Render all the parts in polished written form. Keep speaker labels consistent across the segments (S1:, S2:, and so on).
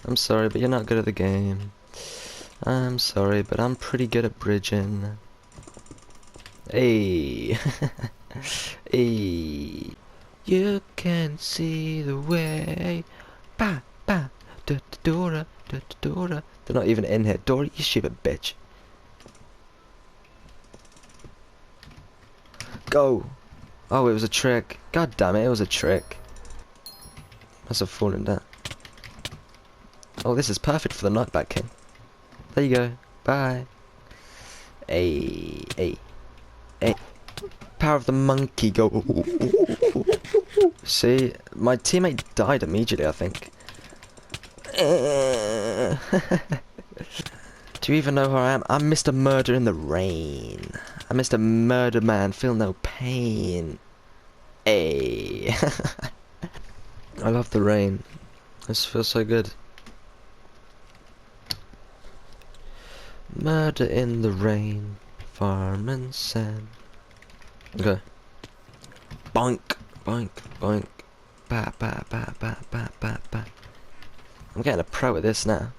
S1: I'm sorry, but you're not good at the game. I'm sorry, but I'm pretty good at bridging. Hey. Hey. You can see the way. Ba ba. Dora. Dora. They're not even in here. Dora, you stupid bitch. Go. Oh, it was a trick. God damn it, it was a trick. Must have fallen down. Oh, this is perfect for the Nightback King. There you go. Bye. Hey, hey, hey. Power of the monkey, go. See, my teammate died immediately, I think. Do you even know who I am? I'm Mr. Murder in the Rain. I'm Mr. Murder Man, feel no pain. Hey. I love the rain. This feels so good. Murder in the rain, fireman sand. Okay. Boink, boink, boink. Ba ba ba ba ba ba ba. I'm getting a pro at this now.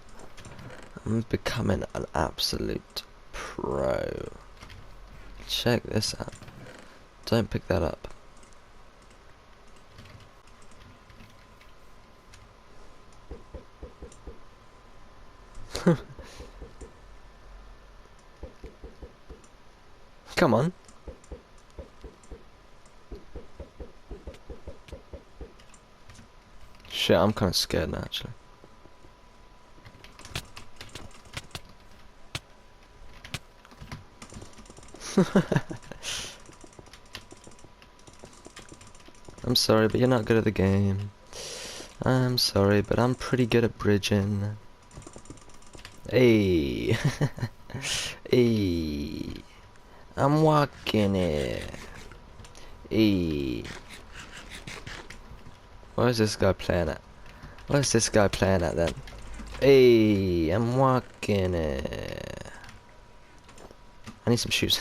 S1: I'm becoming an absolute pro. Check this out. Don't pick that up. Come on. Shit, I'm kind of scared now, actually. I'm sorry, but you're not good at the game. I'm sorry, but I'm pretty good at bridging. Hey. Hey. I'm walking it. Hey. What is this guy playing at? What is this guy playing at then? Hey, I'm walking it. I need some shoes.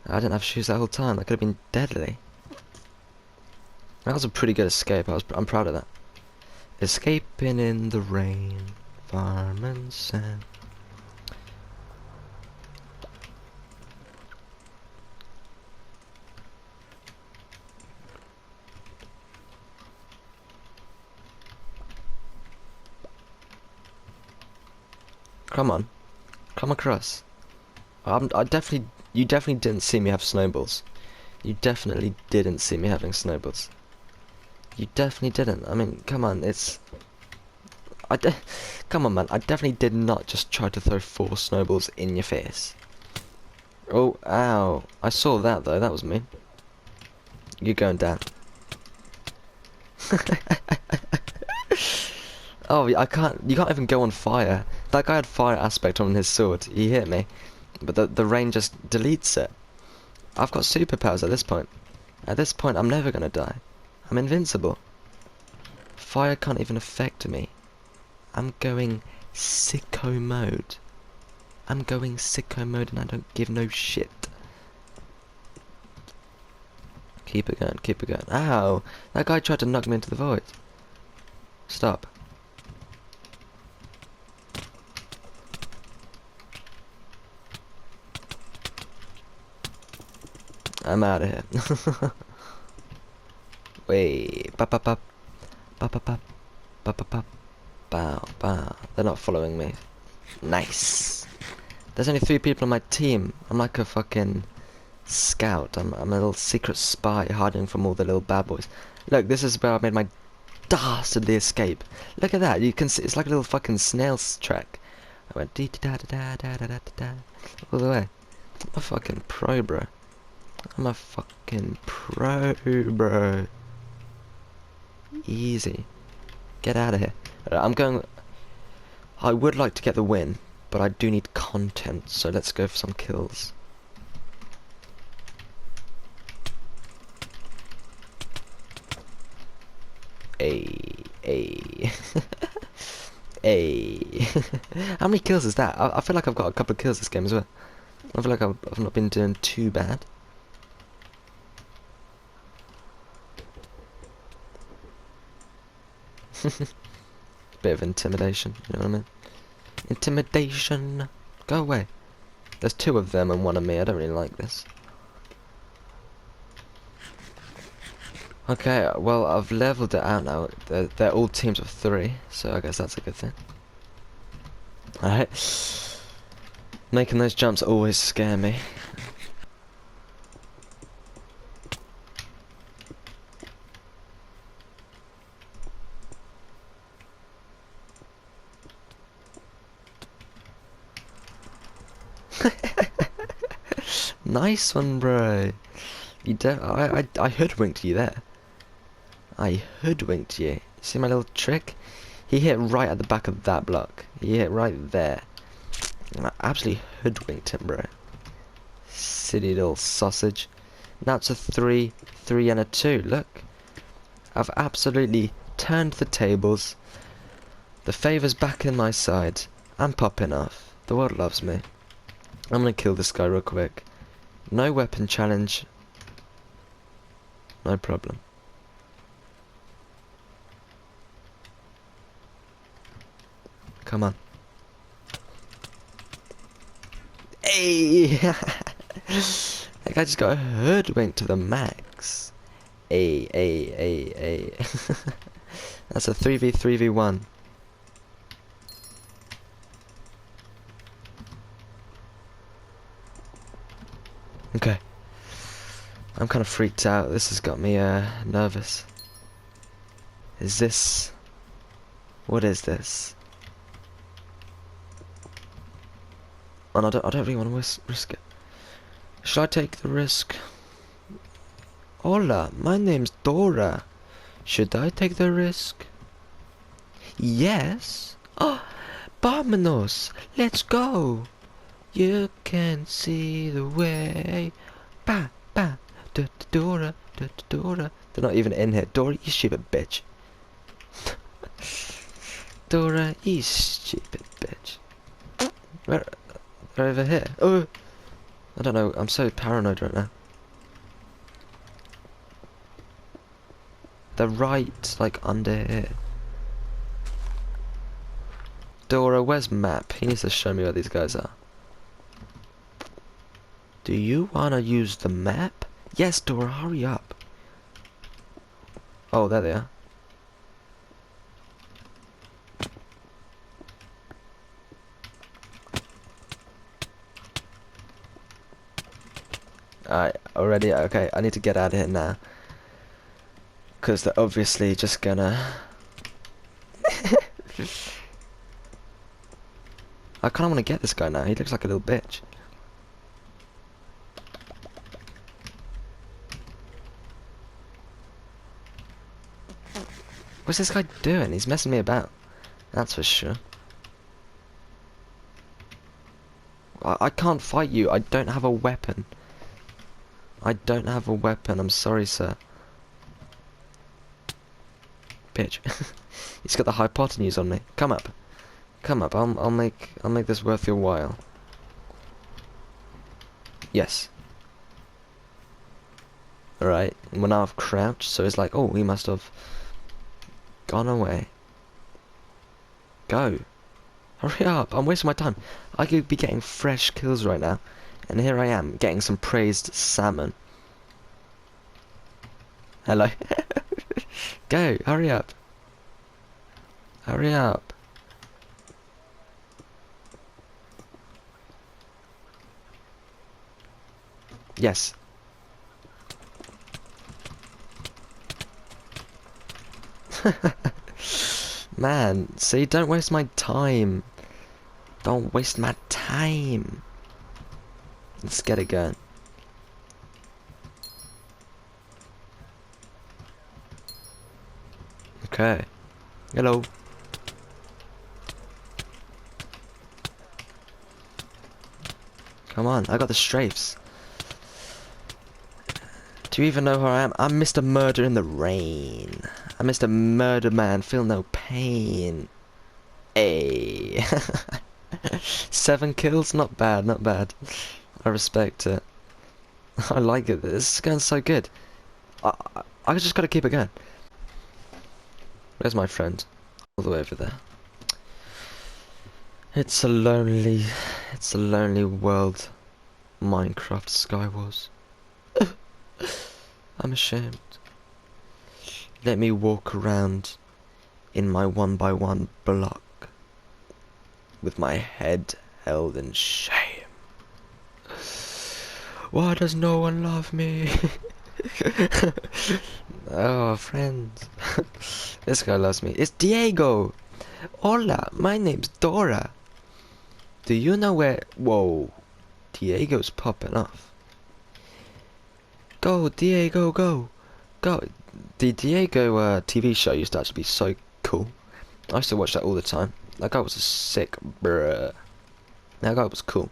S1: I didn't have shoes that whole time. That could have been deadly. That was a pretty good escape. I'm proud of that. Escaping in the rain, fireman sand. Come on, come across. You definitely didn't see me have snowballs. You definitely didn't see me having snowballs. You definitely didn't. I mean, come on, come on, man. I definitely did not just try to throw 4 snowballs in your face. Oh, ow. I saw that, though. That was me. You're going down. Oh, you can't even go on fire. That guy had fire aspect on his sword. He hit me. But the rain just deletes it. I've got superpowers at this point. At this point, I'm never gonna die. I'm invincible. Fire can't even affect me. I'm going sicko mode. I'm going sicko mode and I don't give no shit. Keep it going, keep it going. Ow! That guy tried to knock me into the void. Stop. I'm out of here. Wait. Ba ba ba. Ba ba ba. Ba ba ba. Bow, bow. They're not following me. Nice. There's only 3 people on my team. I'm like a fucking scout. I'm a little secret spy hiding from all the little bad boys. Look, this is where I made my dastardly escape. Look at that. You can see it's like a little fucking snail's track. I went dee da da da da da da da all the way. I'm a fucking pro, bro. I'm a fucking pro, bro. Easy. Get out of here. I'm going... I would like to get the win, but I do need content, so let's go for some kills. Ay, ay. Ay. How many kills is that? I feel like I've got a couple of kills this game as well. I feel like I've not been doing too bad. Bit of intimidation, you know what I mean? Intimidation! Go away. There's 2 of them and 1 of me, I don't really like this. Okay, well, I've leveled it out now. They're all teams of 3, so I guess that's a good thing. Alright. Making those jumps always scare me. Nice one, bro. You don't. I hoodwinked you there. I hoodwinked you. See my little trick? He hit right at the back of that block. He hit right there. And I absolutely hoodwinked him, bro. Silly little sausage. Now it's a 3, 3 and a 2. Look. I've absolutely turned the tables. The favour's back in my side. I'm popping off. The world loves me. I'm gonna kill this guy real quick. No weapon challenge. No problem. Come on. Hey! That guy just got hoodwinked to the max. Hey. That's a 3v1. Okay. I'm kind of freaked out. This has got me nervous. Is this... What is this? And I don't really want to risk it. Should I take the risk? Hola, my name's Dora. Should I take the risk? Yes. Oh, vámonos. Let's go. You can see the way. Ba, ba. Dora, Dora. They're not even in here. Dora, you stupid bitch. Dora, you stupid bitch. Where? They're over here. Oh! I don't know. I'm so paranoid right now. They're right, like, under here. Dora, where's map? He needs to show me where these guys are. Do you wanna use the map? Yes, Dora, hurry up. Oh, there they are. Alright, already? Okay, I need to get out of here now. Because they're obviously just gonna... I kinda wanna get this guy now, he looks like a little bitch. What's this guy doing? He's messing me about. That's for sure. I can't fight you, I don't have a weapon. I don't have a weapon, I'm sorry, sir. Bitch. He's got the hypotenuse on me. Come up. Come up, I'll make this worth your while. Yes. Alright, we're now crouched, so it's like, oh, he must have gone away. Go. Hurry up, I'm wasting my time. I could be getting fresh kills right now. And here I am, getting some praised salmon. Hello. Go, hurry up. Hurry up. Yes. Man, see, don't waste my time. Don't waste my time. Let's get it going. Okay. Hello. Come on, I got the strafes. Do you even know who I am? I'm Mr. Murder in the Rain. I'm Mr. Murder Man, feel no pain. Hey. 7 kills? Not bad, not bad. I respect it. I like it. This is going so good. I just gotta keep it going. Where's my friend? All the way over there. It's a lonely world. Minecraft Skywars. I'm ashamed. Let me walk around in my 1x1 block with my head held in shame. Why does no one love me? Oh, friends. This guy loves me. It's Diego! Hola, my name's Dora. Do you know where... Whoa. Diego's popping off. Go, Diego, go! Go! The Diego TV show used to actually be so cool. I used to watch that all the time. That guy was a sick bruh. That guy was cool.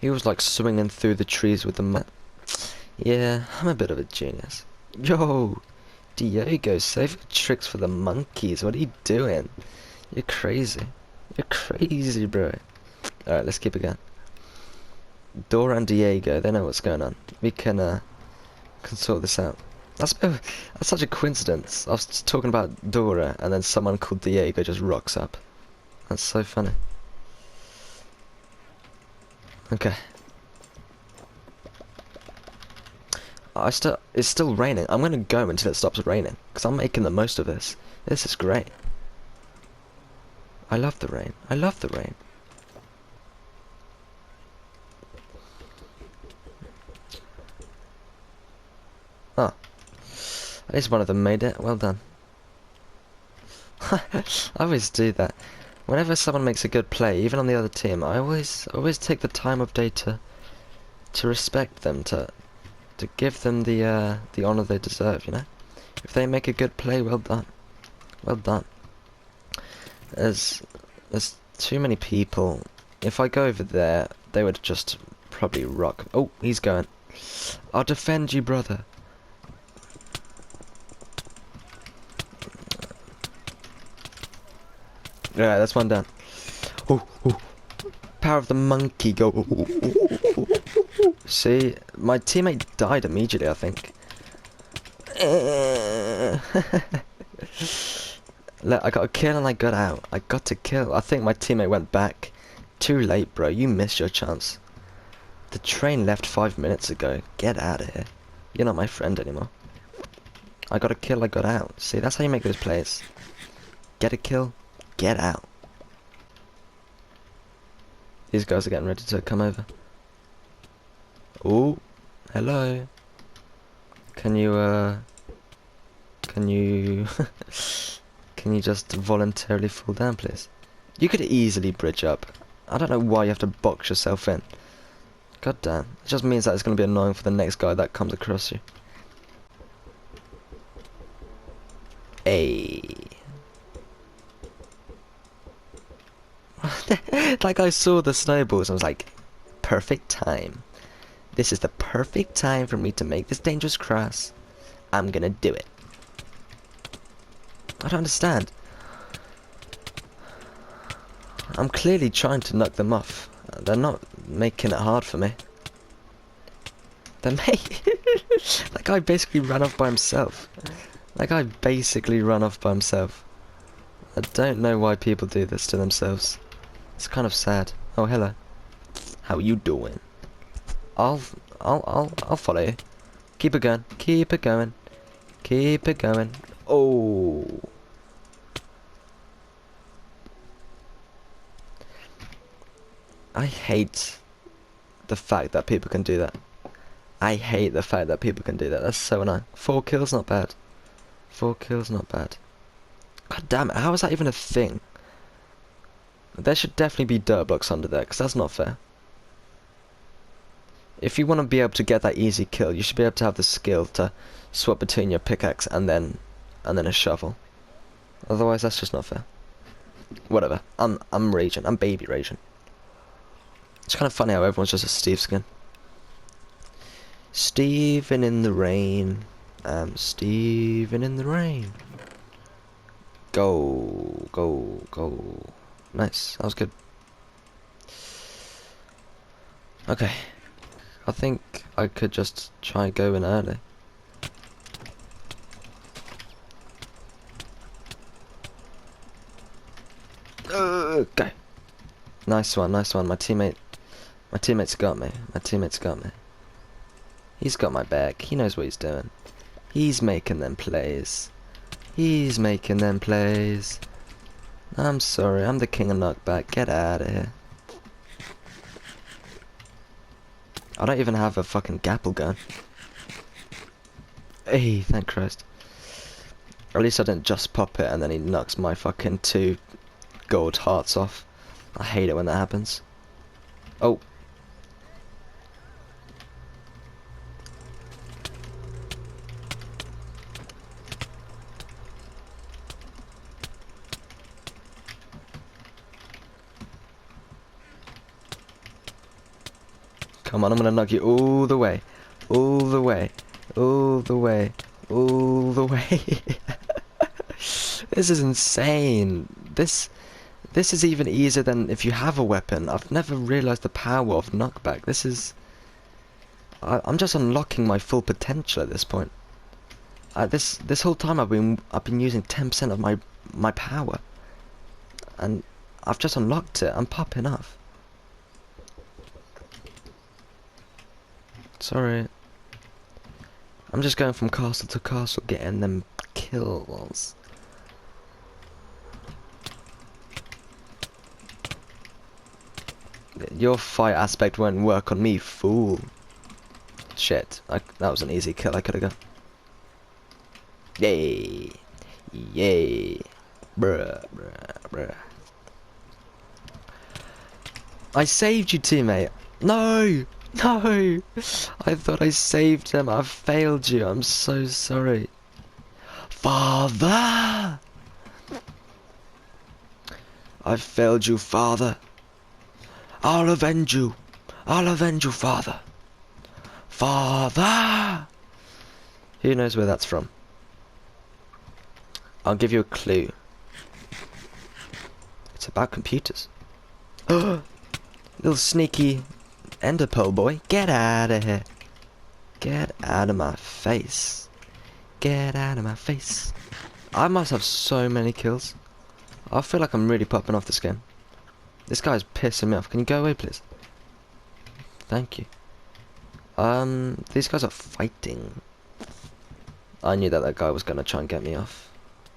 S1: He was like swinging through the trees with the mat. Yeah, I'm a bit of a genius. Yo! Diego, save your tricks for the monkeys. What are you doing? You're crazy. You're crazy, bro. Alright, let's keep it going. Dora and Diego, they know what's going on. We can sort this out. That's such a coincidence. I was just talking about Dora, and then someone called Diego just rocks up. That's so funny. Okay. It's still raining. I'm gonna go until it stops raining, because I'm making the most of this. This is great. I love the rain. I love the rain. Oh. At least one of them made it. Well done. I always do that. Whenever someone makes a good play, even on the other team, I always take the time of day to respect them, to give them the honor they deserve, you know? If they make a good play, well done. Well done. There's too many people. If I go over there, they would just probably rock. Oh, he's going. I'll defend you, brother. Yeah, that's one down. Oh, oh. Power of the monkey, go. See, my teammate died immediately, I think. Look, I got a kill and I got out. I got to kill. I think my teammate went back. Too late, bro. You missed your chance. The train left 5 minutes ago. Get out of here. You're not my friend anymore. I got a kill, I got out. See, that's how you make those plays. Get a kill, get out. These guys are getting ready to come over. Oh, hello. Can you can you just voluntarily fall down, please? You could easily bridge up. I don't know why you have to box yourself in. God damn. It just means that it's going to be annoying for the next guy that comes across you. Hey. Like I saw the snowballs, I was like, perfect time. This is the perfect time for me to make this dangerous cross. I'm gonna do it. I don't understand. I'm clearly trying to knock them off. They're not making it hard for me. They're that guy basically ran off by himself. That guy basically ran off by himself. I don't know why people do this to themselves. It's kind of sad. Oh, hello. How you doing? I'll follow you. Keep it going. Keep it going. Keep it going. Oh. I hate the fact that people can do that. I hate the fact that people can do that. That's so annoying. 4 kills, not bad. 4 kills, not bad. God damn it, how is that even a thing? There should definitely be dirt blocks under there, because that's not fair. If you want to be able to get that easy kill, you should be able to have the skill to swap between your pickaxe and then a shovel. Otherwise, that's just not fair. Whatever. I'm raging. I'm baby raging. It's kind of funny how everyone's just a Steve skin. Steven in the rain. I'm Steven in the rain. Go, go, go. Nice. That was good. Okay. I think I could just try going early. Go. Nice one, nice one. My teammate's got me. My teammate's got me. He's got my back. He knows what he's doing. He's making them plays. He's making them plays. I'm sorry, I'm the king of knockback. Get out of here. I don't even have a fucking gapple gun. Hey, thank Christ. Or at least I didn't just pop it and then he knocks my fucking 2 gold hearts off. I hate it when that happens. Oh. Come on, I'm gonna knock you all the way. All the way. All the way. All the way. This is insane. This is even easier than if you have a weapon. I've never realised the power of knockback. This is... I'm just unlocking my full potential at this point. This whole time I've been using 10% of my power. And I've just unlocked it. I'm popping off. Sorry. I'm just going from castle to castle getting them kills. Your fight aspect won't work on me, fool. Shit, that was an easy kill I could have got. Yay. Yay. Bruh, bruh, bruh. I saved you, teammate. No! No! I thought I saved him. I failed you. I'm so sorry. Father! I failed you, father. I'll avenge you. I'll avenge you, father. Father! Who knows where that's from? I'll give you a clue. It's about computers. Little sneaky Enderpearl boy. Get out of here. Get out of my face. Get out of my face. I must have so many kills. I feel like I'm really popping off this game. This guy's pissing me off. Can you go away, please? Thank you. These guys are fighting. I knew that guy was gonna try and get me off.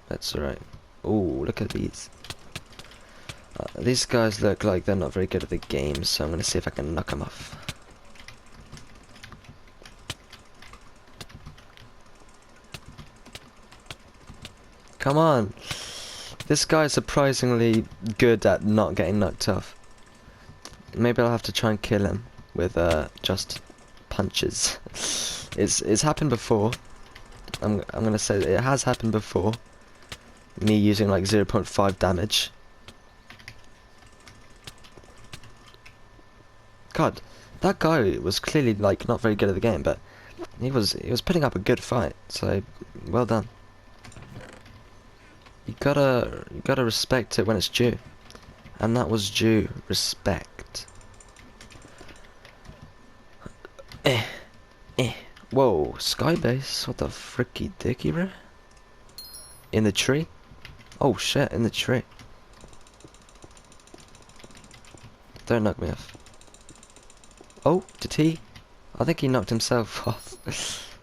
S1: That's alright. Ooh, look at these. These guys look like they're not very good at the game, so I'm gonna see if I can knock them off. Come on! This guy's surprisingly good at not getting knocked off. Maybe I'll have to try and kill him with just punches. It's happened before. I'm gonna say that it has happened before. Me using like 0.5 damage. God, that guy was clearly like not very good at the game, but he was putting up a good fight. So well done. You gotta respect it when it's due, and that was due respect. Whoa, skybase! What the fricky dicky, bro? In the tree? Oh shit! In the tree. Don't knock me off. Oh, did he? I think he knocked himself off.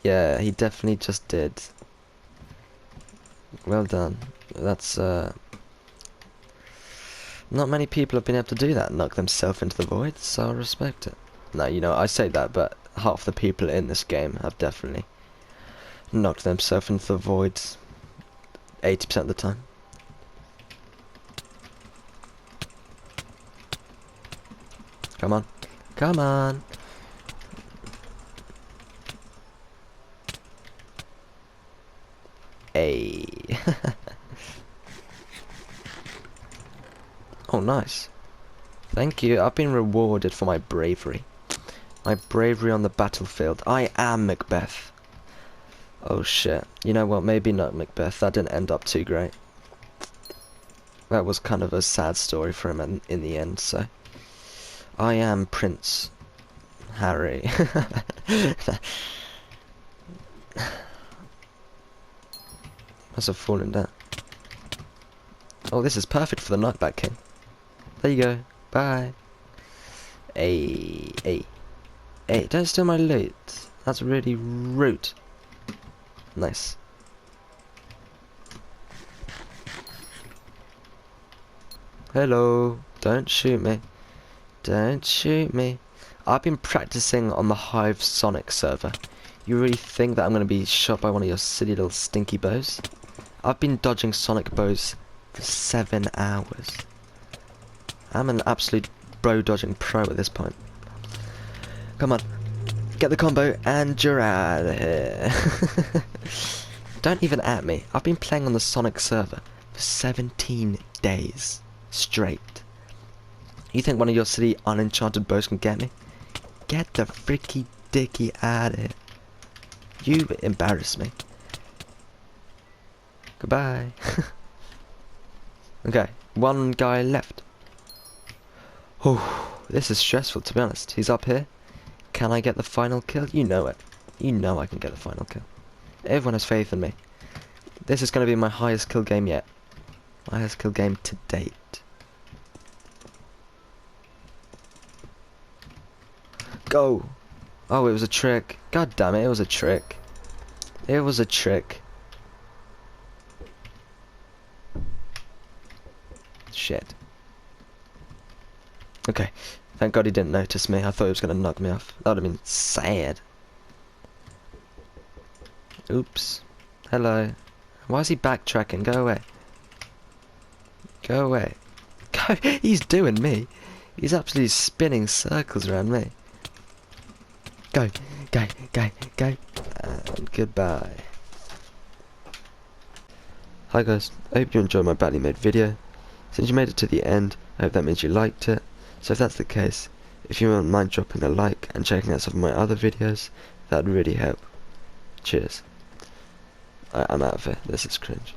S1: Yeah, he definitely just did. Well done. That's not many people have been able to do that, knock themselves into the void, so I respect it. No, you know, I say that, but half the people in this game have definitely knocked themselves into the void 80% of the time. Come on. Come on. Hey. Oh, nice. Thank you. I've been rewarded for my bravery. My bravery on the battlefield. I am Macbeth. Oh shit. You know what? Maybe not Macbeth. That didn't end up too great. That was kind of a sad story for him in the end, so. I am Prince Harry. Must have fallen down. Oh, this is perfect for the Nightbat King. There you go. Bye. Hey, don't steal my loot. That's really rude. Nice. Hello. Don't shoot me. Don't shoot me. I've been practicing on the Hive Sonic server. You really think that I'm going to be shot by one of your silly little stinky bows? I've been dodging Sonic bows for 7 hours. I'm an absolute bro dodging pro at this point. Come on. Get the combo and you're out of here. Don't even at me. I've been playing on the Sonic server for 17 days straight. You think one of your silly unenchanted bows can get me? Get the freaky dicky out of here. You embarrass me. Goodbye. Okay, one guy left. Oh, this is stressful, to be honest. He's up here. Can I get the final kill? You know it. You know I can get the final kill. Everyone has faith in me. This is going to be my highest kill game yet. My highest kill game to date. Go! Oh, it was a trick. God damn it, it was a trick. It was a trick. Shit. Okay. Thank God he didn't notice me. I thought he was going to knock me off. That would have been sad. Oops. Hello. Why is he backtracking? Go away. Go away. Go. He's doing me. He's absolutely spinning circles around me. Go. Go. Go. Go. And goodbye. Hi guys. I hope you enjoyed my badly made video. Since you made it to the end, I hope that means you liked it. So if that's the case, if you wouldn't mind dropping a like and checking out some of my other videos, that would really help. Cheers. I'm out of here. This is cringe.